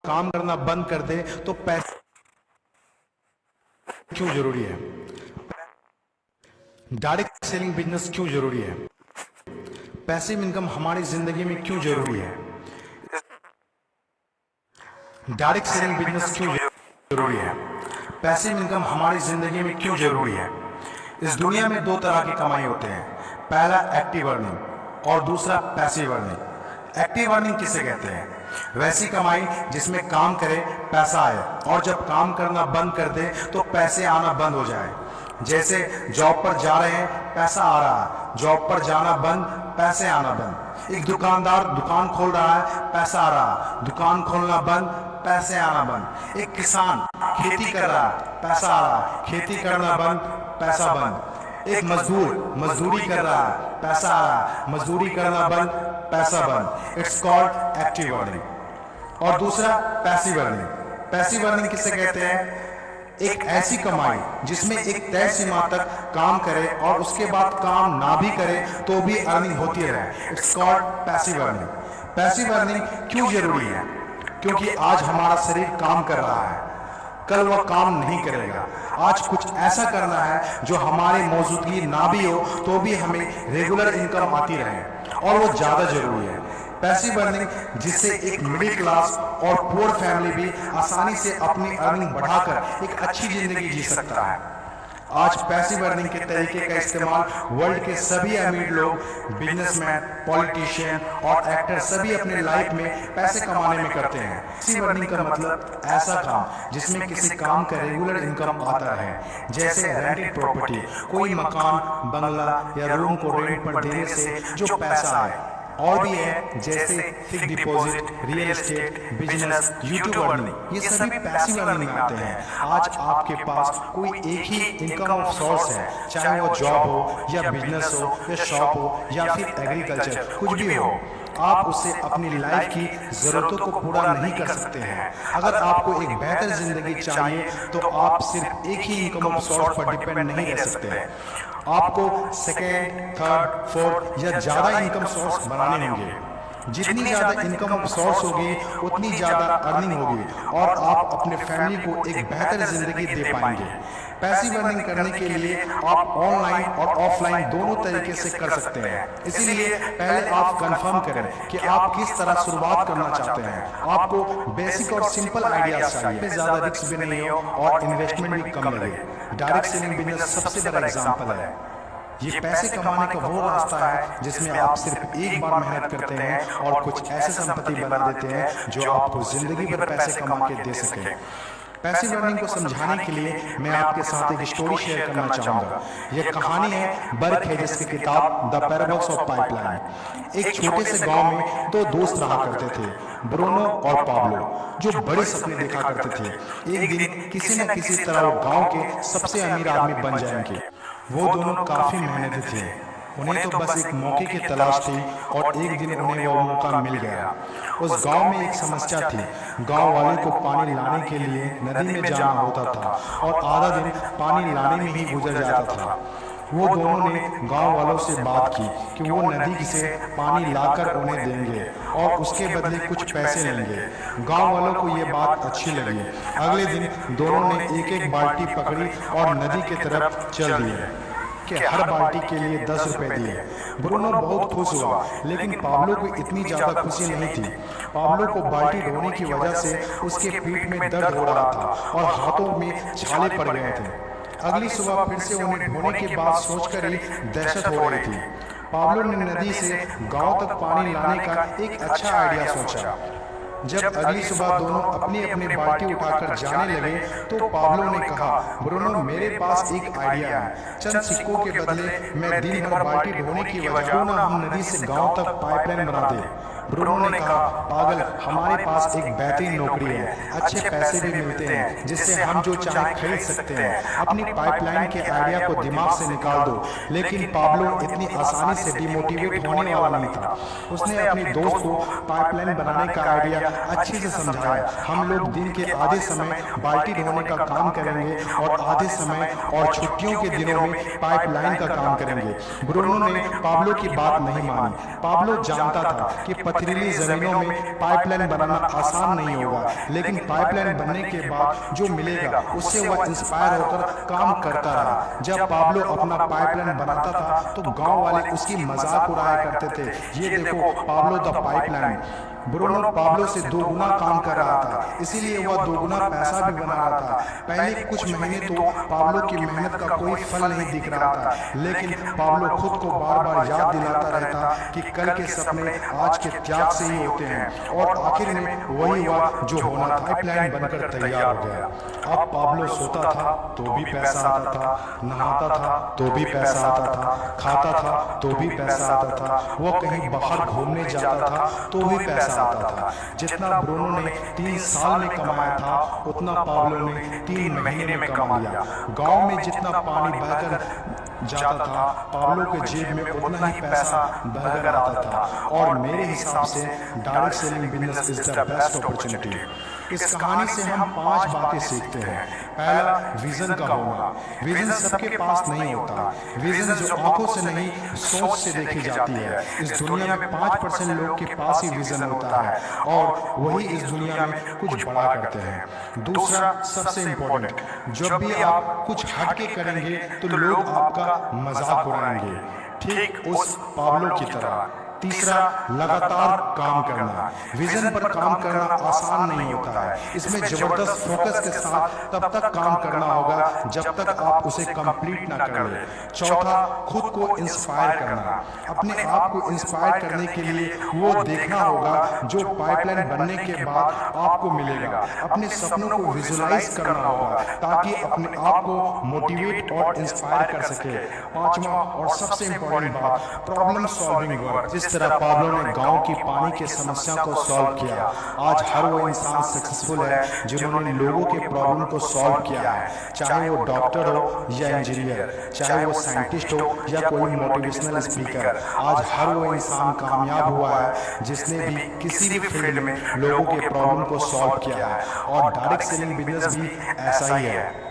काम करना बंद कर दे तो पैसे क्यों जरूरी है? डायरेक्ट सेलिंग बिजनेस क्यों जरूरी है? पैसिव इनकम हमारी जिंदगी में क्यों जरूरी है? डायरेक्ट सेलिंग बिजनेस क्यों जरूरी है? पैसिव इनकम हमारी जिंदगी में क्यों जरूरी है? इस दुनिया में दो तरह की कमाई होते हैं, पहला एक्टिव अर्निंग और दूसरा पैसिव अर्निंग। एक्टिव अर्निंग किसे कहते हैं? वैसी कमाई जिसमें काम करे पैसा आए और जब काम करना बंद कर दे तो पैसे आना बंद हो जाए। जैसे जॉब पर जा रहे हैं, पैसा आ रहा, जॉब पर जाना बंद, पैसे आना बंद। एक दुकानदार दुकान खोल रहा है, पैसा आ रहा, दुकान खोलना बंद, पैसे आना बंद। एक किसान खेती कर रहा है, पैसा आ रहा, खेती करना बंद, पैसा बंद। एक मजदूर मजदूरी कर रहा है, पैसा आ रहा, मजदूरी करना बंद, पैसा बंद। It's called active earning. और दूसरा पैसिव अर्निंग। पैसिव अर्निंग किसे कहते हैं? एक ऐसी कमाई जिसमें एक तय सीमा तक काम करे और उसके बाद काम ना भी करे तो भी अर्निंग होती रहे। It's called passive earning. Passive earning क्यों जरूरी है? क्योंकि आज हमारा शरीर काम कर रहा है, कल वह काम नहीं करेगा। आज कुछ ऐसा करना है जो हमारे मौजूदगी ना भी हो तो भी हमें रेगुलर इनकम आती रहे, और वो ज्यादा जरूरी है। पैसिव अर्निंग जिससे एक मिडिल क्लास और पुअर फैमिली भी आसानी से अपनी अर्निंग बढ़ाकर एक अच्छी जिंदगी जी सकता है। आज पैसिव अर्निंग के तरीके का इस्तेमाल वर्ल्ड के सभी अमीर लोग, बिजनेसमैन, पॉलिटिशियन और एक्टर सभी अपने लाइफ में पैसे कमाने में करते हैं। पैसिव अर्निंग का मतलब ऐसा काम जिसमें किसी काम का रेगुलर इनकम आता है, जैसे रेंटेड प्रॉपर्टी, कोई मकान, बंगला या रूम को रेंट पर देने से जो पैसा आए। और भी है जैसे fixed deposit, real estate, business, YouTube earning, ये सभी पैसिव अर्निंग में आते हैं। आज आपके पास कोई एक ही इनकम ऑफ सोर्स है, चाहे वो जॉब हो या बिजनेस हो या शॉप हो या फिर एग्रीकल्चर, कुछ भी हो, आप उससे अपनी लाइफ की जरूरतों को पूरा नहीं कर सकते हैं। अगर आपको एक बेहतर जिंदगी चाहिए तो आप सिर्फ एक ही इनकम ऑफ सोर्स पर डिपेंड नहीं रह सकते। आपको सेकेंड, थर्ड, फोर्थ या ज्यादा इनकम सोर्स बनाने होंगे। जितनी ज्यादा इनकम ऑफ सोर्स होगी उतनी ज्यादा अर्निंग होगी और आप अपने फैमिली को एक बेहतर जिंदगी दे पाएंगे। पैसिव अर्निंग करने के लिए आप ऑनलाइन और ऑफलाइन दोनों तरीके से कर सकते हैं। इसीलिए पहले आप कंफर्म करें कि आप किस तरह शुरुआत करना चाहते हैं। आपको बेसिक और सिंपल आइडियाज चाहिए, ज्यादा रिस्क भी नहीं हो और इन्वेस्टमेंट भी कम लगे। डायरेक्ट सेलिंग बिजनेस सबसे बड़ा एग्जांपल है। ये पैसे कमाने का वो रास्ता है जिसमें आप सिर्फ एक बार मेहनत करते हैं और कुछ ऐसे संपत्ति बना देते हैं जो आपको जिंदगी भर पैसे कमा के दे सके। पैसिव अर्निंग को समझाने के लिए मैं आपके साथ एक स्टोरी शेयर करना चाहूंगा। यह कहानी है बर्क हेजेस की किताब द पैराडॉक्स ऑफ पाइपलाइन। एक छोटे से गांव में दो दोस्त रहा करते थे, ब्रूनो और पाब्लो, जो बड़े सपने देखा करते थे। एक दिन किसी न किसी तरह वो गांव के सबसे अमीर आदमी बन जाएंगे। वो दोनों काफी मेहनती थे, उन्हें तो बस एक मौके की तलाश थी और एक दिन उन्हें वो मौका मिल गया। उस गांव में एक समस्या थी, गांव वाले को पानी लाने के लिए नदी में जाना होता था और आधा दिन पानी लाने में ही गुजर जाता था। वो दोनों ने गांव वालों से बात की कि वो नदी से पानी लाकर उन्हें देंगे और उसके बदले कुछ पैसे लेंगे। गांव वालों को ये बात अच्छी लगी। अगले दिन दोनों ने एक एक बाल्टी पकड़ी और नदी की तरफ चल दिए कि हर बाल्टी के लिए 10 रुपए दिए। ब्रूनो बहुत खुश हुआ, लेकिन पाब्लो को इतनी ज्यादा खुशी नहीं थी। पाब्लो को बाल्टी ढोने की वजह से उसके पीठ में दर्द हो रहा था और हाथों में छाले पड़ गए थे। अगली सुबह फिर से उन्हें ढोने के बाद सोचकर ही दहशत हो रही थी। पाब्लो ने नदी से गांव तक पानी लाने का एक अच्छा आइडिया सोचा। जब अगली सुबह दोनों अपनी अपनी बाल्टी उठाकर जाने लगे तो पाब्लो ने कहा, ब्रूनो मेरे पास एक आइडिया है, चंद सिक्कों के बदले मैं दिन भर बाल्टी ढोने की वजह ना हम नदी से गांव तक पाइपलाइन बना दें। ब्रूनो ने कहा, पागल, हमारे पास एक बेहतरीन नौकरी है, अच्छे पैसे भी मिलते हैं जिससे हम जो चाहे खरीद सकते हैं। अपनी पाइपलाइन के आइडिया को दिमाग से निकाल दो। लेकिन पाब्लो इतनी आसानी से डिमोटिवेट होने वाला नहीं था। उसने अपने दोस्त को पाइपलाइन बनाने का आइडिया अच्छे से समझाया। हम लोग दिन के आधे समय बाल्टी ढोने का काम करेंगे और आधे समय और छुट्टियों के दिनों में पाइपलाइन का काम करेंगे। ब्रूनो ने पाब्लो की बात नहीं मानी। पाब्लो जानता था कि पथरीली जमीनों में पाइपलाइन बनाना आसान नहीं होगा, लेकिन पाइपलाइन बनने के बाद जो मिलेगा उससे वह इंस्पायर होकर काम करता रहा। जब पाब्लो अपना पाइपलाइन बनाता था तो गांव वाले उसकी मजाक उड़ाया करते थे, ये देखो Pablo the pipeline. Bruno Pablo से 2 गुना काम कर रहा था, इसीलिए वह 2 गुना पैसा भी बना रहा था। पहले कुछ महीने तो पाब्लो की मेहनत का कोई फल नहीं दिख रहा था, लेकिन पाब्लो खुद को बार बार याद दिलाता रहता कि कल के सपने आज के त्याग से ही होते हैं, और आखिर में वही हुआ जो होना था, पाइपलाइन बनकर तैयार हो गया। अब पाब्लो सोता था तो भी पैसा आता था, नहाता था तो भी पैसा आता था, खाता था तो भी पैसा आता था, वह कहीं बाहर घूमने जाता था तो भी पैसा आता था। जितना ब्रूनो ने 3 साल में कमाया था उतना पाब्लो ने 3 महीने में कमा लिया। गांव में जितना पानी बहकर जाता था पाब्लो के जेब में उतना ही पैसा बहकर आता था। और मेरे हिसाब से direct selling business is the best opportunity. इस कहानी से हम 5 बातें सीखते हैं। पहला, विजन का होना। विजन सबके पास नहीं होता। विजन जो आंखों से नहीं सोच से देखी जाती है। इस दुनिया में 5% लोग के पास ही विजन होता है और वही इस दुनिया में कुछ बड़ा करते हैं। दूसरा, सबसे इम्पोर्टेंट, जब भी आप कुछ हटके करेंगे तो लोग आपका मजाक उड़ाएंगे, ठीक उस पाब्लो की तरह। तीसरा, लगातार काम करना। विजन पर काम करना आसान नहीं होता है, इसमें जबरदस्त फोकस के साथ तब तक काम करना होगा जब तक आप उसे कंप्लीट ना कर ले। चौथा, खुद को इंस्पायर करना। अपने आप को इंस्पायर करने के लिए वो देखना होगा जो पाइपलाइन बनने के बाद आपको मिलेगा। अपने सपनों को विजुलाइज करना होगा ताकि अपने आप को मोटिवेट और इंस्पायर कर सके। पांचवा और सबसे इम्पोर्टेंट बात, प्रॉब्लम सॉल्विंग वर्क। जिस तरह पाब्लो ने गांव की पानी की समस्या को सॉल्व किया, आज हर वो इंसान सक्सेसफुल है जिन्होंने लोगों के प्रॉब्लम को सॉल्व किया है, चाहे वो डॉक्टर हो या इंजीनियर, चाहे वो साइंटिस्ट हो या कोई मोटिवेशनल स्पीकर। आज हर वो इंसान कामयाब हुआ है जिसने भी किसी भी फील्ड में लोगों के प्रॉब्लम को सॉल्व किया है, और डायरेक्ट सेलिंग बिजनेस भी ऐसा ही है।